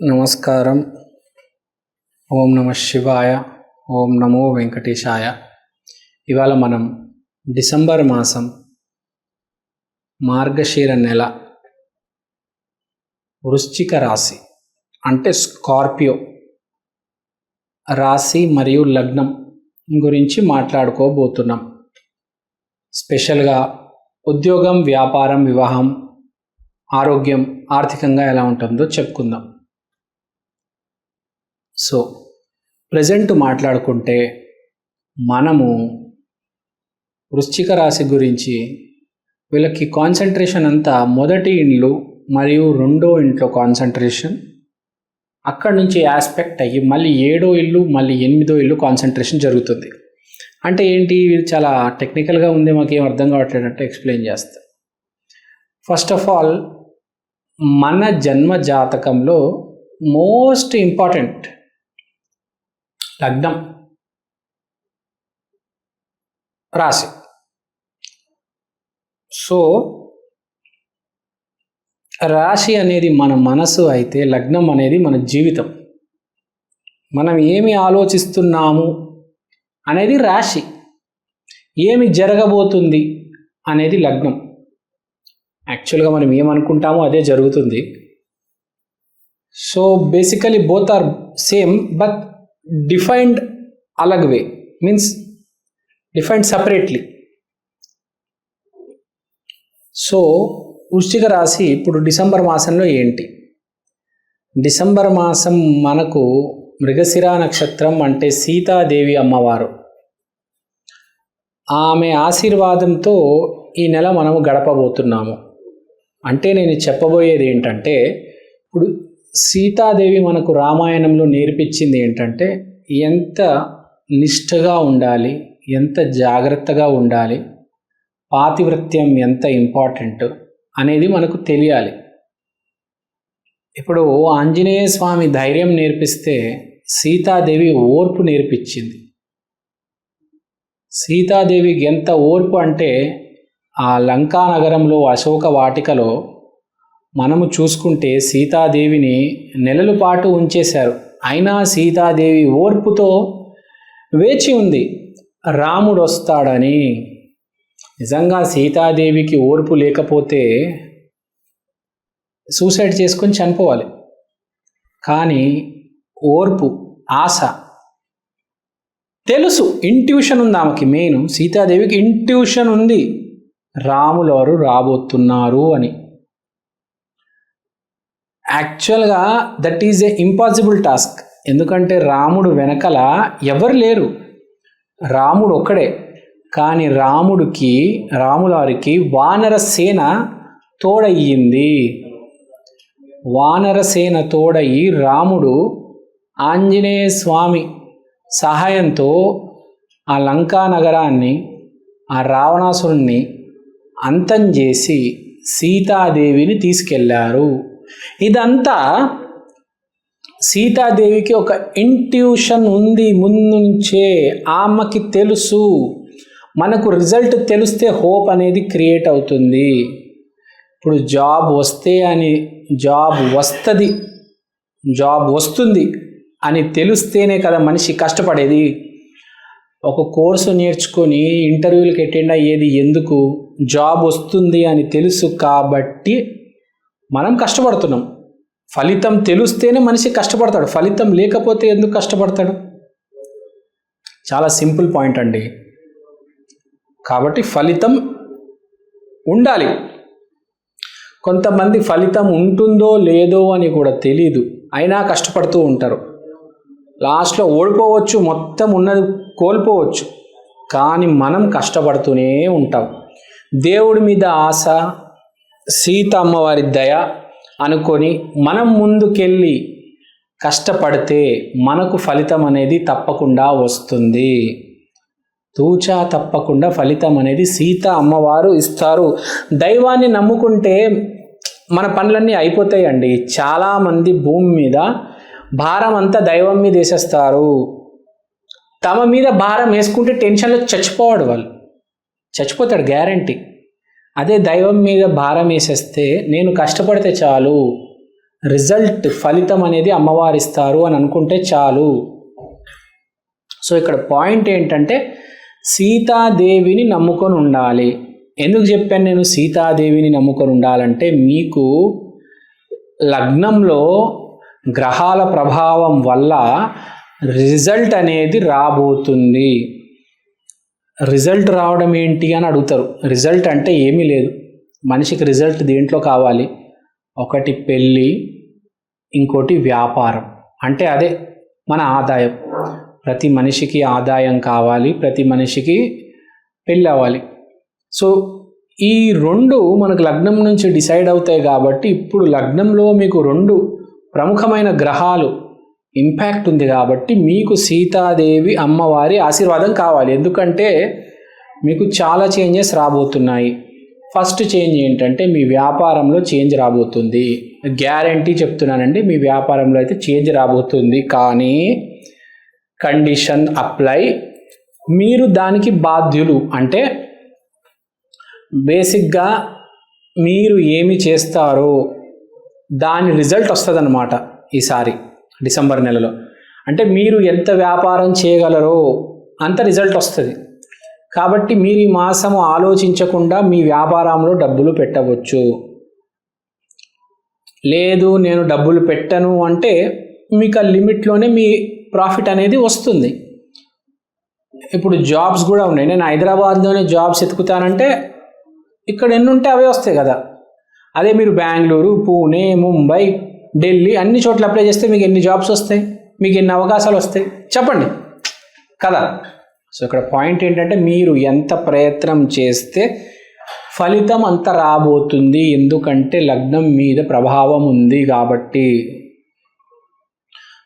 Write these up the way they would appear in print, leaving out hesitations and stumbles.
నమస్కారం. ఓం నమ శివాయ. ఓం నమో వెంకటేశాయ. ఇవాళ మనం డిసెంబర్ మాసం మార్గశిర నెల వృశ్చిక రాశి అంటే స్కార్పియో రాశి మరియు లగ్నం గురించి మాట్లాడుకోబోతున్నాం. స్పెషల్గా ఉద్యోగం, వ్యాపారం, వివాహం, ఆరోగ్యం, ఆర్థికంగా ఎలా ఉంటుందో చెప్పుకుందాం. సో ప్రజెంట్ మాట్లాడుకుంటే మనము వృశ్చిక రాశి గురించి వీళ్ళకి కాన్సన్ట్రేషన్ అంతా మొదటి ఇండ్లు మరియు రెండో ఇంట్లో కాన్సన్ట్రేషన్, అక్కడి నుంచి ఆస్పెక్ట్ అయ్యి మళ్ళీ 7వ ఇల్లు మళ్ళీ 8వ ఇల్లు కాన్సన్ట్రేషన్ జరుగుతుంది. అంటే ఏంటి, ఇది చాలా టెక్నికల్గా ఉంది, మాకేం అర్థం కావట్లేదు అంటే ఎక్స్ప్లెయిన్ చేస్తా. ఫస్ట్ ఆఫ్ ఆల్, మన జన్మ జాతకంలో మోస్ట్ ఇంపార్టెంట్ లగ్నం, రాశి. సో రాశి అనేది మన మనసు అయితే లగ్నం అనేది మన జీవితం. మనం ఏమి ఆలోచిస్తున్నాము అనేది రాశి, ఏమి జరగబోతుంది అనేది లగ్నం. యాక్చువల్గా మనం ఏమనుకుంటామో అదే జరుగుతుంది. So basically both are same but defined అలగ్ way, means defined separately. So వృశ్చిక రాశి ఇప్పుడు డిసెంబర్ మాసంలో ఏంటి? డిసెంబర్ మాసం మనకు మృగశిర నక్షత్రం, అంటే సీతాదేవి అమ్మవారు, ఆమె ఆశీర్వాదంతో ఈ నెల మనము గడపబోతున్నాము. అంటే నేను చెప్పబోయేది ఏంటంటే, ఇప్పుడు సీతాదేవి మనకు రామాయణంలో నేర్పించింది ఏంటంటే ఎంత నిష్ఠగా ఉండాలి, ఎంత జాగ్రత్తగా ఉండాలి, పాతివ్రత్యం ఎంత ఇంపార్టెంట్ అనేది మనకు తెలియాలి. ఇప్పుడు ఆంజనేయ స్వామి ధైర్యం నేర్పిస్తే సీతాదేవి ఓర్పు నేర్పించింది. సీతాదేవికి ఎంత ఓర్పు అంటే, ఆ లంకా నగరంలో అశోక వాటికలో మనము చూసుకుంటే సీతాదేవిని నెలల పాటు ఉంచేశారు. అయినా సీతాదేవి ఓర్పుతో వేచి ఉంది రాముడు వస్తాడని. నిజంగా సీతాదేవికి ఓర్పు లేకపోతే సూసైడ్ చేసుకొని చనిపోవాలి. కానీ ఓర్పు, ఆశ, తెలుసు, ఇంట్యూషన్ ఉంది ఆమెకి. మెయిన్ సీతాదేవికి ఇంట్యూషన్ ఉంది, రాములు వారు రాబోతున్నారు అని. యాక్చువల్గా that is a impossible task. ఎందుకంటే రాముడు వెనకల ఎవరు లేరు, రాముడు ఒక్కడే. కానీ రాములారికి వానర సేన తోడయ్యింది. వానరసేన తోడయి రాముడు ఆంజనేయ స్వామి సహాయంతో ఆ లంకా నగరాన్ని, ఆ రావణాసురుణ్ణి అంతం చేసి సీతాదేవిని తీసుకెళ్లారు. ఇదంతా సీతాదేవికి ఒక ఇంట్యూషన్ ఉంది ముందు నుంచే. ఆమెకి తెలుసు, మనకు రిజల్ట్ తెలిస్తే హోప్ అనేది క్రియేట్ అవుతుంది. ఇప్పుడు జాబ్ వస్తుంది అని తెలిస్తేనే కదా మనిషి కష్టపడేది. ఒక కోర్సు నేర్చుకొని ఇంటర్వ్యూలకు అటెండ్ అయ్యేది ఎందుకు? జాబ్ వస్తుంది అని తెలుసు కాబట్టి మనం కష్టపడుతున్నాం. ఫలితం తెలిస్తేనే మనిషి కష్టపడతాడు, ఫలితం లేకపోతే ఎందుకు కష్టపడతాడు? చాలా సింపుల్ పాయింట్ అండి. కాబట్టి ఫలితం ఉండాలి. కొంతమంది ఫలితం ఉంటుందో లేదో అని కూడా తెలీదు, అయినా కష్టపడుతూ ఉంటారు. లాస్ట్లో ఓడిపోవచ్చు, మొత్తం ఉన్నది కోల్పోవచ్చు, కానీ మనం కష్టపడుతూనే ఉంటాం. దేవుడి మీద ఆశ, సీత అమ్మవారి దయ అనుకొని మనం ముందుకెళ్ళి కష్టపడితే మనకు ఫలితం అనేది తప్పకుండా వస్తుంది. తూచా తప్పకుండా ఫలితం అనేది సీత అమ్మవారు ఇస్తారు. దైవాన్ని నమ్ముకుంటే మన పనులన్నీ అయిపోతాయండి. చాలామంది భూమి మీద భారం అంతా దైవం మీద వేసేస్తారు. తమ మీద భారం వేసుకుంటే టెన్షన్లో చచ్చిపోతాడు గ్యారంటీ. అదే దైవం మీద భారం వేసేస్తే నేను కష్టపడితే చాలు, రిజల్ట్ ఫలితం అనేది అమ్మవారు ఇస్తారు అని అనుకుంటే చాలు. సో ఇక్కడ పాయింట్ ఏంటంటే సీతాదేవిని నమ్ముకొని ఉండాలి. ఎందుకు చెప్పాను నేను సీతాదేవిని నమ్ముకొని ఉండాలంటే, మీకు లగ్నంలో గ్రహాల ప్రభావం వల్ల రిజల్ట్ అనేది రాబోతుంది. రిజల్ట్ రావడం ఏంటి అని అడుగుతారు. రిజల్ట్ అంటే ఏమీ లేదు, మనిషికి రిజల్ట్ దేంట్లో కావాలి, ఒకటి పెళ్ళి, ఇంకోటి వ్యాపారం. అంటే అదే మన ఆదాయం. ప్రతి మనిషికి ఆదాయం కావాలి, ప్రతి మనిషికి పెళ్ళి అవ్వాలి. సో ఈ రెండు మనకు లగ్నం నుంచి డిసైడ్ అవుతాయి కాబట్టి ఇప్పుడు లగ్నంలో మీకు రెండు ప్రముఖమైన గ్రహాలు ఇంపాక్ట్ ఉంది కాబట్టి మీకు సీతాదేవి అమ్మవారి ఆశీర్వాదం కావాలి. ఎందుకంటే మీకు చాలా చేంజెస్ రాబోతున్నాయి. ఫస్ట్ చేంజ్ ఏంటంటే మీ వ్యాపారంలో చేంజ్ రాబోతుంది. గ్యారంటీ చెప్తున్నానండి, మీ వ్యాపారంలో అయితే చేంజ్ రాబోతుంది. కానీ కండిషన్ అప్లై, మీరు దానికి బాధ్యులు. అంటే బేసిక్గా మీరు ఏమి చేస్తారో దాని రిజల్ట్ వస్తుందన్నమాట ఈసారి డిసెంబర్ నెలలో. అంటే మీరు ఎంత వ్యాపారం చేయగలరో అంత రిజల్ట్ వస్తుంది. కాబట్టి మీరు ఈ మాసము ఆలోచించకుండా మీ వ్యాపారంలో డబ్బులు పెట్టవచ్చు. లేదు నేను డబ్బులు పెట్టను అంటే మీకు ఆ లిమిట్లోనే మీ ప్రాఫిట్ అనేది వస్తుంది. ఇప్పుడు జాబ్స్ కూడా ఉన్నాయి. నేను హైదరాబాద్లోనే జాబ్స్ ఎతుకుతానంటే ఇక్కడ ఎన్ని ఉంటే అవే వస్తాయి కదా. అదే మీరు బెంగళూరు, పూణే, ముంబై, ఢిల్లీ అన్ని చోట్ల అప్లై చేస్తే మీకు ఎన్ని జాబ్స్ వస్తాయి, మీకు ఎన్ని అవకాశాలు వస్తాయి చెప్పండి కదా. సో ఇక్కడ పాయింట్ ఏంటంటే మీరు ఎంత ప్రయత్నం చేస్తే ఫలితం అంత రాబోతుంది. ఎందుకంటే లగ్నం మీద ప్రభావం ఉంది కాబట్టి.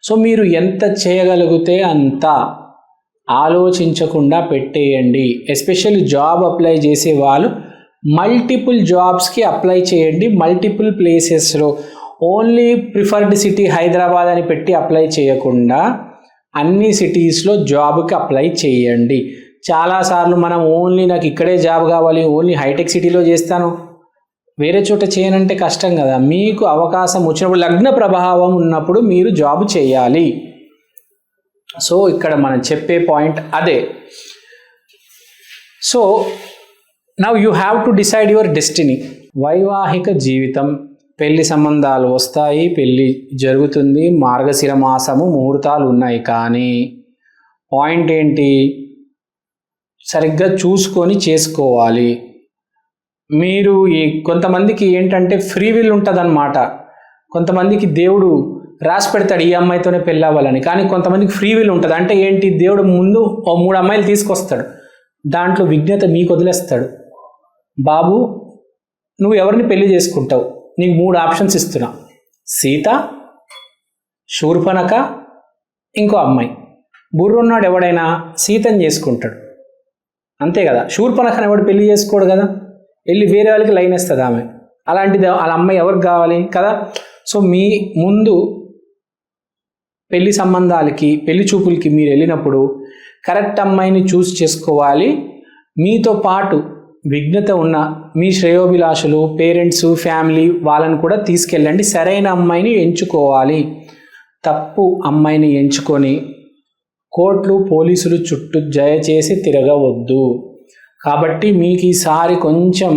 సో మీరు ఎంత చేయగలిగితే అంత ఆలోచించకుండా పెట్టేయండి. ఎస్పెషల్లీ జాబ్ అప్లై చేసే వాళ్ళు మల్టిపుల్ జాబ్స్కి అప్లై చేయండి. మల్టిపుల్ ప్లేసెస్లో, ఓన్లీ ప్రిఫర్డ్ సిటీ హైదరాబాద్ అని పెట్టి అప్లై చేయకుండా అన్ని సిటీస్లో జాబ్కి అప్లై చేయండి. చాలాసార్లు మనం ఓన్లీ నాకు ఇక్కడే జాబ్ కావాలి, ఓన్లీ హైటెక్ సిటీలో చేస్తాను, వేరే చోట చేయనంటే కష్టం కదా. మీకు అవకాశం వచ్చినప్పుడు, లగ్న ప్రభావం ఉన్నప్పుడు మీరు జాబ్ చేయాలి. సో ఇక్కడ మనం చెప్పే పాయింట్ అదే. So now you have to decide your destiny. వైవాహిక జీవితం, పెళ్లి సంబంధాలు వస్తాయి, పెళ్ళి జరుగుతుంది, మార్గశిర మాసము ముహూర్తాలు ఉన్నాయి. కానీ పాయింట్ ఏంటి, సరిగ్గా చూసుకొని చేసుకోవాలి. మీరు కొంతమందికి ఏంటంటే ఫ్రీ విల్ ఉంటుంది అన్నమాట. కొంతమందికి దేవుడు రాసి పెడతాడు ఈ అమ్మాయితోనే పెళ్ళి అవ్వాలని, కానీ కొంతమందికి ఫ్రీ విల్ ఉంటుంది. అంటే ఏంటి, దేవుడు ముందు ఓ 3 అమ్మాయిలు తీసుకొస్తాడు, దాంట్లో విజ్ఞత మీకు వదిలేస్తాడు. బాబు నువ్వు ఎవరిని పెళ్లి చేసుకుంటావు, నీకు 3 ఆప్షన్స్ ఇస్తున్నా, సీత, శూర్పణఖ, ఇంకో అమ్మాయి. బుర్రున్నాడు ఎవడైనా సీతని చేసుకుంటాడు, అంతే కదా. శూర్పణఖని ఎవడు పెళ్లి చేసుకోడు కదా, వెళ్ళి వేరే వాళ్ళకి లైన్ వేస్తుంది ఆమె. అలాంటిది వాళ్ళ అమ్మాయి ఎవరికి కావాలి కదా. సో మీ ముందు పెళ్లి సంబంధాలకి, పెళ్లి చూపులకి మీరు వెళ్ళినప్పుడు కరెక్ట్ అమ్మాయిని చూస్ చేసుకోవాలి. మీతో పాటు విఘ్నత ఉన్న మీ శ్రేయోభిలాషులు, పేరెంట్స్, ఫ్యామిలీ వాళ్ళని కూడా తీసుకెళ్ళండి. సరైన అమ్మాయిని ఎంచుకోవాలి. తప్పు అమ్మాయిని ఎంచుకొని కోర్టులు, పోలీసులు చుట్టూ దయచేసి తిరగవద్దు. కాబట్టి మీకు ఈసారి కొంచెం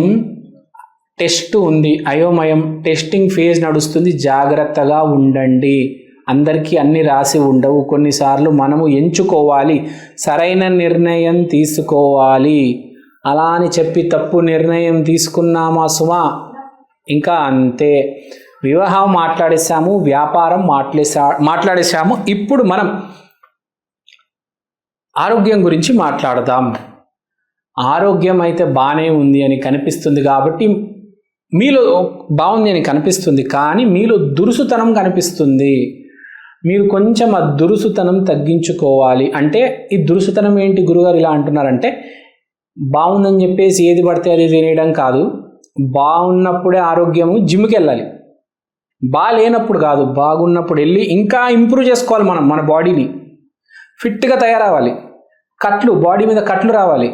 టెస్ట్ ఉంది, అయోమయం, టెస్టింగ్ ఫేజ్ నడుస్తుంది, జాగ్రత్తగా ఉండండి. అందరికీ అన్ని రాసి ఉండవు, కొన్నిసార్లు మనము ఎంచుకోవాలి, సరైన నిర్ణయం తీసుకోవాలి. అలా అని చెప్పి తప్పు నిర్ణయం తీసుకున్నామా సుమా, ఇంకా అంతే. వివాహం మాట్లాడేసాము, వ్యాపారం మాట్లాడేసాము. ఇప్పుడు మనం ఆరోగ్యం గురించి మాట్లాడదాం. ఆరోగ్యం అయితే బాగానే ఉంది అని కనిపిస్తుంది కాబట్టి, మీలో బాగుంది అని కనిపిస్తుంది, కానీ మీలో దురుసుతనం కనిపిస్తుంది. మీరు కొంచెం ఆ దురుసుతనం తగ్గించుకోవాలి. అంటే ఈ దురుసుతనం ఏంటి గురుగారు ఇలా అంటున్నారంటే, బాగుందని చెప్పేసి ఏది పడితే అది తినేయడం కాదు. బాగున్నప్పుడే ఆరోగ్యము, జిమ్కి వెళ్ళాలి. బాగాలేనప్పుడు కాదు, బాగున్నప్పుడు వెళ్ళి ఇంకా ఇంప్రూవ్ చేసుకోవాలి. మన బాడీని ఫిట్గా తయారవ్వాలి. బాడీ మీద కట్లు రావాలి.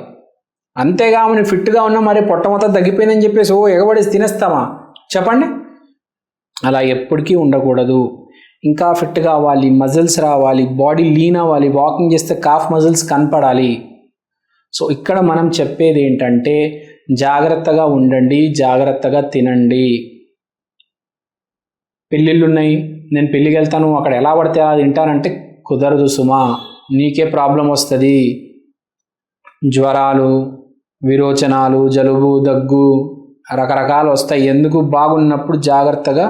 అంతేగాని ఫిట్గా ఉన్నా మరి పొట్ట మొత్తం తగ్గిపోయిందని చెప్పేసి ఎగబడేసి తినేస్తామా చెప్పండి. అలా ఎప్పటికీ ఉండకూడదు. ఇంకా ఫిట్ కావాలి, మజిల్స్ రావాలి, బాడీ లీన్ అవ్వాలి, వాకింగ్ చేస్తే కాఫ్ మజిల్స్ కనపడాలి. సో ఇక్కడ మనం చెప్పేది ఏంటంటే జాగ్రత్తగా ఉండండి, జాగ్రత్తగా తినండి. పెళ్ళిళ్ళు ఉన్నాయి, నేను పెళ్ళికి వెళ్తాను, అక్కడ ఎలా పడితే అలా తింటానంటే కుదరదు సుమా. నీకే ప్రాబ్లం వస్తుంది. జ్వరాలు, విరోచనాలు, జలుబు, దగ్గు రకరకాలు వస్తాయి. ఎందుకు? బాగున్నప్పుడు జాగ్రత్తగా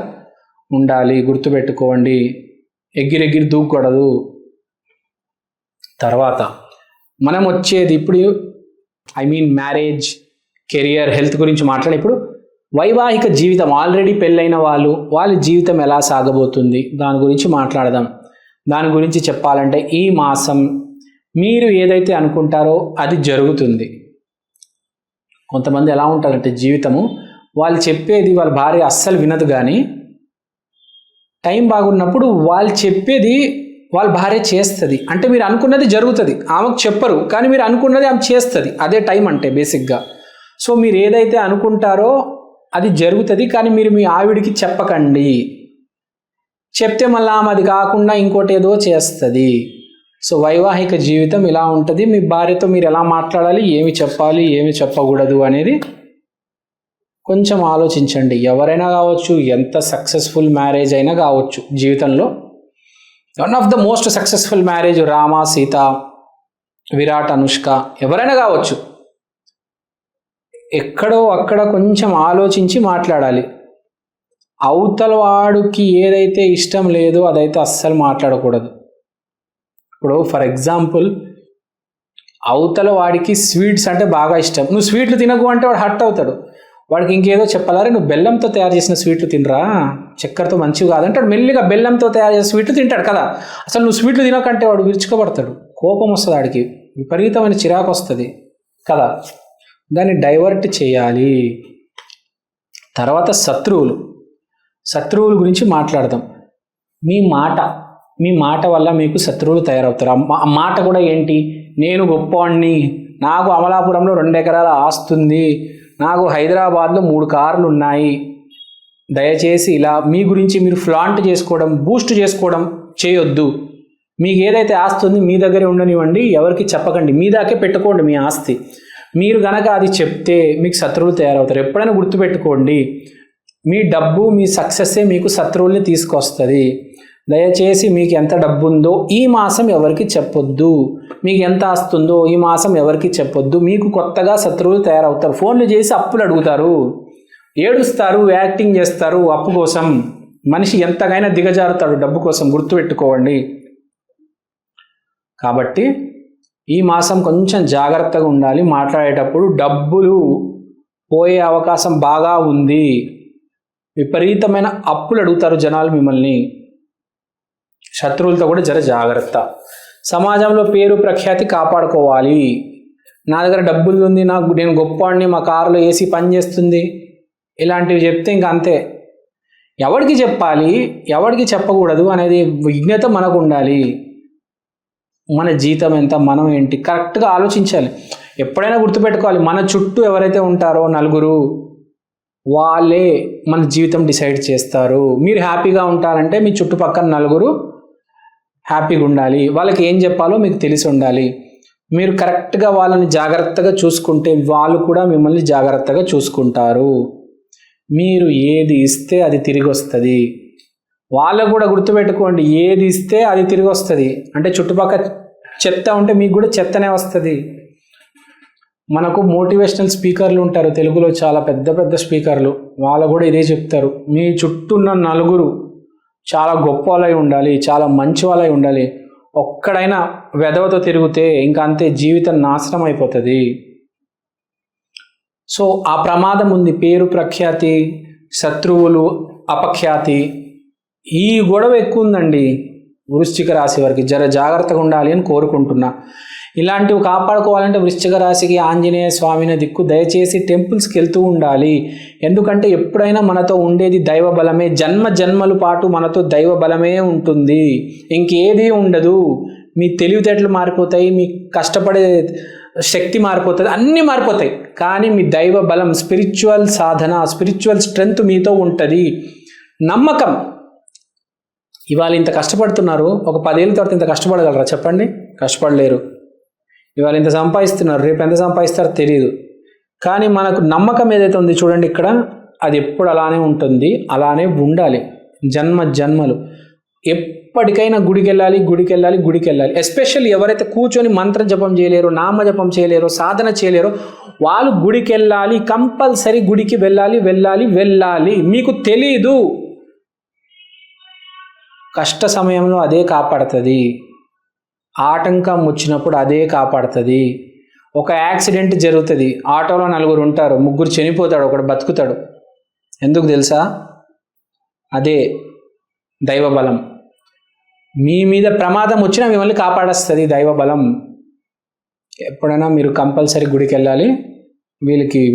ఉండాలి. గుర్తుపెట్టుకోండి, ఎగిరెగిరి దూకూడదు. తర్వాత మనం వచ్చేది ఇప్పుడు మ్యారేజ్, కెరియర్, హెల్త్ గురించి మాట్లాడే ఇప్పుడు వైవాహిక జీవితం. ఆల్రెడీ పెళ్ళైన వాళ్ళ జీవితం ఎలా సాగబోతుంది దాని గురించి మాట్లాడదాం. దాని గురించి చెప్పాలంటే ఈ మాసం మీరు ఏదైతే అనుకుంటారో అది జరుగుతుంది. కొంతమంది ఎలా ఉంటారంటే జీవితము, వాళ్ళు చెప్పేది వాళ్ళ భార్య అస్సలు వినదు, కానీ టైం బాగున్నప్పుడు వాళ్ళు చెప్పేది వాళ్ళ భార్య చేస్తుంది. అంటే మీరు అనుకున్నది జరుగుతుంది, ఆమెకు చెప్పరు, కానీ మీరు అనుకున్నది ఆమె చేస్తుంది. అదే టైం అంటే బేసిక్గా. సో మీరు ఏదైతే అనుకుంటారో అది జరుగుతుంది, కానీ మీరు మీ ఆవిడికి చెప్పకండి. చెప్తే మళ్ళీ ఆమె అది కాకుండా ఇంకోటి ఏదో చేస్తుంది. సో వైవాహిక జీవితం ఇలా ఉంటుంది. మీ భార్యతో మీరు ఎలా మాట్లాడాలి, ఏమి చెప్పాలి, ఏమి చెప్పకూడదు అనేది కొంచెం ఆలోచించండి. ఎవరైనా కావచ్చు, ఎంత సక్సెస్ఫుల్ మ్యారేజ్ అయినా కావచ్చు జీవితంలో. One of the most successful marriage Rama, Sita, Virat, Anushka, ఎవరైనా కావచ్చు. ఎక్కడో అక్కడ కొంచెం ఆలోచించి మాట్లాడాలి. అవతల వాడికి ఏదైతే ఇష్టం లేదో అదైతే అస్సలు మాట్లాడకూడదు. ఇప్పుడు ఫర్ ఎగ్జాంపుల్, అవతల వాడికి స్వీట్స్ అంటే బాగా ఇష్టం, నువ్వు స్వీట్లు తినకు అంటే వాడు హర్ట్ అవుతాడు. వాడికి ఇంకేదో చెప్పాలరే, నువ్వు బెల్లంతో తయారు చేసిన స్వీట్లు తినరా, చక్కెరతో మంచివి కాదంటాడు. మెల్లిగా బెల్లంతో తయారు చేసిన స్వీట్లు తింటాడు కదా. అసలు నువ్వు స్వీట్లు తినకంటే వాడు విరుచుకోబడతాడు, కోపం వస్తుంది, వాడికి విపరీతమైన చిరాకు వస్తుంది కదా. దాన్ని డైవర్ట్ చేయాలి. తర్వాత శత్రువుల గురించి మాట్లాడదాం. మీ మాట వల్ల మీకు శత్రువులు తయారవుతారు. ఆ మాట కూడా ఏంటి? నేను గొప్పవాణ్ణి, నాకు అమలాపురంలో 2 ఎకరాల ఆస్తుంది, నాకు హైదరాబాద్లో 3 కార్లు ఉన్నాయి. దయచేసి ఇలా మీ గురించి మీరు ఫ్లాంట్ చేసుకోవడం, బూస్ట్ చేసుకోవడం చేయొద్దు. మీకు ఏదైతే ఆస్తి ఉంది మీ దగ్గరే ఉండనివ్వండి, ఎవరికి చెప్పకండి, మీ దాకే పెట్టుకోండి మీ ఆస్తి. మీరు గనక అది చెప్తే మీకు శత్రువులు తయారవుతారు. ఎప్పుడైనా గుర్తుపెట్టుకోండి, మీ డబ్బు, మీ సక్సెస్సే మీకు శత్రువుల్ని తీసుకొస్తుంది. దయచేసి మీకు ఎంత డబ్బు ఉందో ఈ మాసం ఎవరికి చెప్పొద్దు, మీకు ఎంత ఆస్తుందో ఈ మాసం ఎవరికి చెప్పొద్దు. మీకు కొత్తగా శత్రువులు తయారవుతారు. ఫోన్లు చేసి అప్పులు అడుగుతారు, ఏడుస్తారు, యాక్టింగ్ చేస్తారు అప్పు కోసం. మనిషి ఎంతగానైనా దిగజారుతాడు డబ్బు కోసం, గుర్తుపెట్టుకోండి. కాబట్టి ఈ మాసం కొంచెం జాగ్రత్తగా ఉండాలి. మాట్లాడేటప్పుడు డబ్బులు పోయే అవకాశం బాగా ఉంది. విపరీతమైన అప్పులు అడుగుతారు జనాలు మిమ్మల్ని. శత్రువులతో కూడా జర జాగ్రత్త. సమాజంలో పేరు ప్రఖ్యాతి కాపాడుకోవాలి. నా దగ్గర డబ్బులు ఉంది, నేను గొప్పవాడిని, మా కారులో ఏసీ పని చేస్తుంది, ఇలాంటివి చెప్తే ఇంకా అంతే. ఎవరికి చెప్పాలి, ఎవరికి చెప్పకూడదు అనేది విజ్ఞత మనకు ఉండాలి. మన జీతం ఎంత, మనం ఏంటి, కరెక్ట్గా ఆలోచించాలి. ఎప్పుడైనా గుర్తుపెట్టుకోవాలి, మన చుట్టూ ఎవరైతే ఉంటారో నలుగురు, వాళ్ళే మన జీవితం డిసైడ్ చేస్తారు. మీరు హ్యాపీగా ఉంటారంటే మీ చుట్టుపక్కల నలుగురు హ్యాపీగా ఉండాలి. వాళ్ళకి ఏం చెప్పాలో మీకు తెలిసి ఉండాలి. మీరు కరెక్ట్గా వాళ్ళని జాగ్రత్తగా చూసుకుంటే వాళ్ళు కూడా మిమ్మల్ని జాగ్రత్తగా చూసుకుంటారు. మీరు ఏది ఇస్తే అది తిరిగి వస్తుంది. వాళ్ళకు కూడా గుర్తుపెట్టుకోండి, ఏది ఇస్తే అది తిరిగి వస్తుంది. అంటే చుట్టుపక్కల చెత్త ఉంటే మీకు కూడా చెత్తనే వస్తుంది. మనకు మోటివేషనల్ స్పీకర్లు ఉంటారు తెలుగులో, చాలా పెద్ద పెద్ద స్పీకర్లు, వాళ్ళు కూడా ఇదే చెప్తారు. మీ చుట్టూ ఉన్న నలుగురు చాలా గొప్ప వాళ్ళై ఉండాలి, చాలా మంచి వాళ్ళై ఉండాలి. ఒక్కడైనా వెధవతో తిరిగితే ఇంకా అంతే, జీవితం నాశనం అయిపోతుంది. సో ఆ ప్రమాదం ఉంది. పేరు ప్రఖ్యాతి, శత్రువులు, అపఖ్యాతి, ఈ గొడవ ఎక్కువ ఉందండి వృశ్చిక రాశి వారికి. జర జాగ్రత్తగా ఉండాలి అని కోరుకుంటున్నా. ఇలాంటివి కాపాడుకోవాలంటే వృశ్చిక రాశికి ఆంజనేయ స్వామిని దిక్కు. దయచేసి టెంపుల్స్కి వెళ్తూ ఉండాలి. ఎందుకంటే ఎప్పుడైనా మనతో ఉండేది దైవ బలమే. జన్మల పాటు మనతో దైవ బలమే ఉంటుంది, ఇంకేది ఉండదు. మీ తెలివితేటలు మారిపోతాయి, మీ కష్టపడే శక్తి మారిపోతుంది, అన్నీ మారిపోతాయి. కానీ మీ దైవ బలం, స్పిరిచువల్ సాధన, స్పిరిచువల్ స్ట్రెంగ్త్ మీతో ఉంటుంది. నమ్మకం. ఇవాళ ఇంత కష్టపడుతున్నారు, ఒక 10 ఏళ్ళ తర్వాత ఇంత కష్టపడగలరా చెప్పండి? కష్టపడలేరు. ఇవాళ ఇంత సంపాదిస్తున్నారు, రేపు ఎంత సంపాదిస్తారో తెలియదు. కానీ మనకు నమ్మకం ఏదైతే ఉంది చూడండి ఇక్కడ, అది ఎప్పుడు అలానే ఉంటుంది, అలానే ఉండాలి జన్మలు. ఎప్పటికైనా గుడికి వెళ్ళాలి. ఎస్పెషల్లీ ఎవరైతే కూర్చొని మంత్ర జపం చేయలేరో, నామ జపం చేయలేరో, సాధన చేయలేరో వాళ్ళు గుడికి వెళ్ళాలి. కంపల్సరీ గుడికి వెళ్ళాలి. మీకు తెలీదు, కష్ట సమయంలో అదే కాపాడుతుంది, ఆటంకం వచ్చినప్పుడు అదే కాపాడుతుంది. ఒక యాక్సిడెంట్ జరుగుతుంది, ఆటోలో 4 ఉంటారు, 3 చనిపోతాడు, ఒకడు బతుకుతాడు. ఎందుకు తెలుసా? అదే దైవబలం. మీ మీద ప్రమాదం వచ్చినా మిమ్మల్ని కాపాడేస్తుంది దైవబలం. ఎప్పుడైనా మీరు కంపల్సరీ గుడికి వెళ్ళాలి.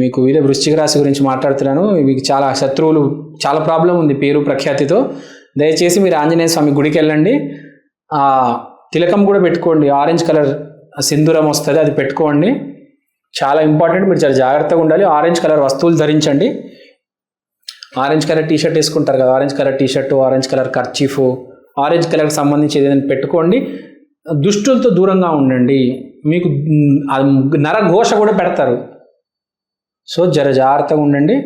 మీకు ఇదే వృశ్చిక రాశి గురించి మాట్లాడుతున్నాను. మీకు చాలా శత్రువులు, చాలా ప్రాబ్లం ఉంది పేరు ప్రఖ్యాతితో. దయచేసి మీరు ఆంజనేయ స్వామి గుడికి వెళ్ళండి. తిలకం కూడా పెట్టుకోండి, ఆరెంజ్ కలర్ సింధూరం వస్తుంది, అది పెట్టుకోండి. చాలా ఇంపార్టెంట్. మీరు చాలా జాగ్రత్తగా ఉండాలి. ఆరెంజ్ కలర్ వస్తువులు ధరించండి. ఆరెంజ్ కలర్ టీషర్ట్ వేసుకుంటారు కదా, orange colour T shirt, orange colour kerchief, orange కలర్కి సంబంధించి ఏదైనా పెట్టుకోండి. దుష్టులతో దూరంగా ఉండండి. మీకు నరఘోష కూడా పెడతారు. సో జాగ్రత్తగా ఉండండి.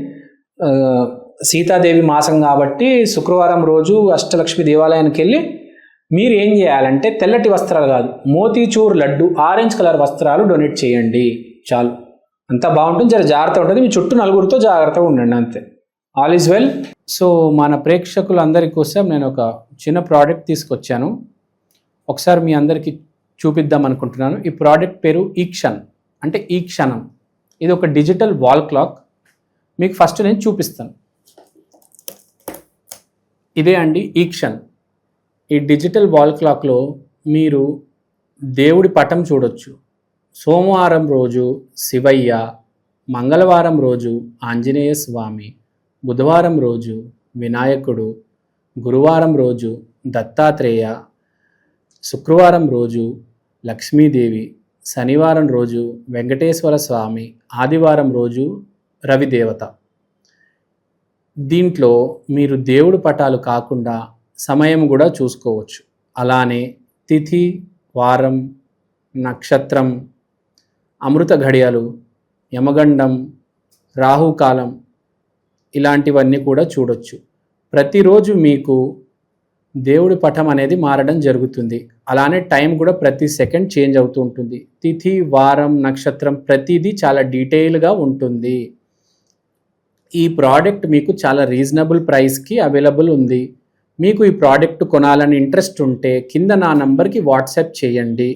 సీతాదేవి మాసం కాబట్టి శుక్రవారం రోజు అష్టలక్ష్మి దేవాలయానికి వెళ్ళి మీరు ఏం చేయాలంటే తెల్లటి వస్త్రాలు కాదు, మోతీచూర్ లడ్డు, ఆరెంజ్ కలర్ వస్త్రాలు డొనేట్ చేయండి. చాలు, అంతా బాగుంటుంది. జాగ్రత్త ఉంటుంది. మీ చుట్టూ 4 జాగ్రత్తగా ఉండండి, అంతే. All is well. సో మన ప్రేక్షకులందరి కోసం నేను ఒక చిన్న ప్రోడక్ట్ తీసుకొచ్చాను. ఒకసారి మీ అందరికీ చూపిద్దాం అనుకుంటున్నాను. ఈ ప్రోడక్ట్ పేరు ఈక్షన్, అంటే ఈ క్షణం. ఇది ఒక డిజిటల్ వాల్ క్లాక్. మీకు ఫస్ట్ నేను చూపిస్తాను. ఇదే అండి ఈక్షన్. ఈ డిజిటల్ వాల్ క్లాక్లో మీరు దేవుడి పటం చూడొచ్చు. సోమవారం రోజు శివయ్య, మంగళవారం రోజు ఆంజనేయ స్వామి, బుధవారం రోజు వినాయకుడు, గురువారం రోజు దత్తాత్రేయ, శుక్రవారం రోజు లక్ష్మీదేవి, శనివారం రోజు వెంకటేశ్వర స్వామి, ఆదివారం రోజు రవిదేవత. దీంట్లో మీరు దేవుడి పటాలు కాకుండా సమయం కూడా చూసుకోవచ్చు. అలానే తిథి, వారం, నక్షత్రం, అమృత ఘడియలు, యమగండం, రాహుకాలం ఇలాంటివన్నీ కూడా చూడొచ్చు. ప్రతిరోజు మీకు దేవుడి పటం అనేది మారడం జరుగుతుంది. అలానే టైం కూడా ప్రతి సెకండ్ చేంజ్ అవుతూ ఉంటుంది. తిథి, వారం, నక్షత్రం ప్రతిదీ చాలా డీటెయిల్గా ఉంటుంది. ఈ ప్రోడక్ట్ మీకు చాలా రీజనబుల్ ప్రైస్కి అవైలబుల్ ఉంది. మీకు ఈ ప్రోడక్ట్ కొనాలని ఇంట్రెస్ట్ ఉంటే కింద నా నంబర్కి వాట్సాప్ చేయండి.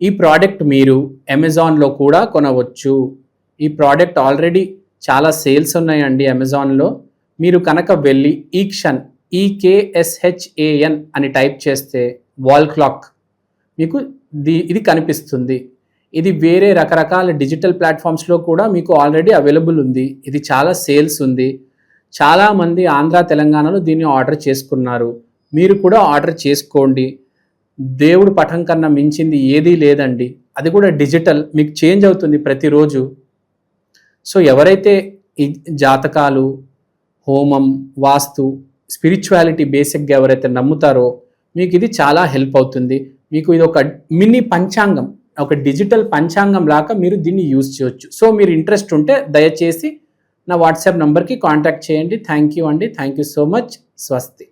ఈ ప్రోడక్ట్ మీరు అమెజాన్లో కూడా కొనవచ్చు. ఈ ప్రోడక్ట్ ఆల్రెడీ చాలా సేల్స్ ఉన్నాయండి అమెజాన్లో. మీరు కనుక వెళ్ళి ఈక్షన్, EKSHAN అని టైప్ చేస్తే వాల్ క్లాక్ మీకు ఇది కనిపిస్తుంది. ఇది వేరే రకరకాల డిజిటల్ ప్లాట్ఫామ్స్లో కూడా మీకు ఆల్రెడీ అవైలబుల్ ఉంది. ఇది చాలా సేల్స్ ఉంది. చాలామంది ఆంధ్ర, తెలంగాణలో దీన్ని ఆర్డర్ చేసుకున్నారు. మీరు కూడా ఆర్డర్ చేసుకోండి. దేవుడి పటం కన్నా మించింది ఏదీ లేదండి. అది కూడా డిజిటల్, మీకు చేంజ్ అవుతుంది ప్రతిరోజు. సో ఎవరైతే ఈ జాతకాలు, హోమం, వాస్తు, స్పిరిచువాలిటీ బేసిక్గా ఎవరైతే నమ్ముతారో మీకు ఇది చాలా హెల్ప్ అవుతుంది. మీకు ఇది ఒక మినీ పంచాంగం, ఒక డిజిటల్ పంచాంగం లాగా మీరు దీన్ని యూజ్ చేయొచ్చు. సో మీరు ఇంట్రెస్ట్ ఉంటే దయచేసి నా వాట్సాప్ నంబర్కి కాంటాక్ట్ చేయండి. థ్యాంక్ యూ అండి. Thank you so much. స్వస్తి.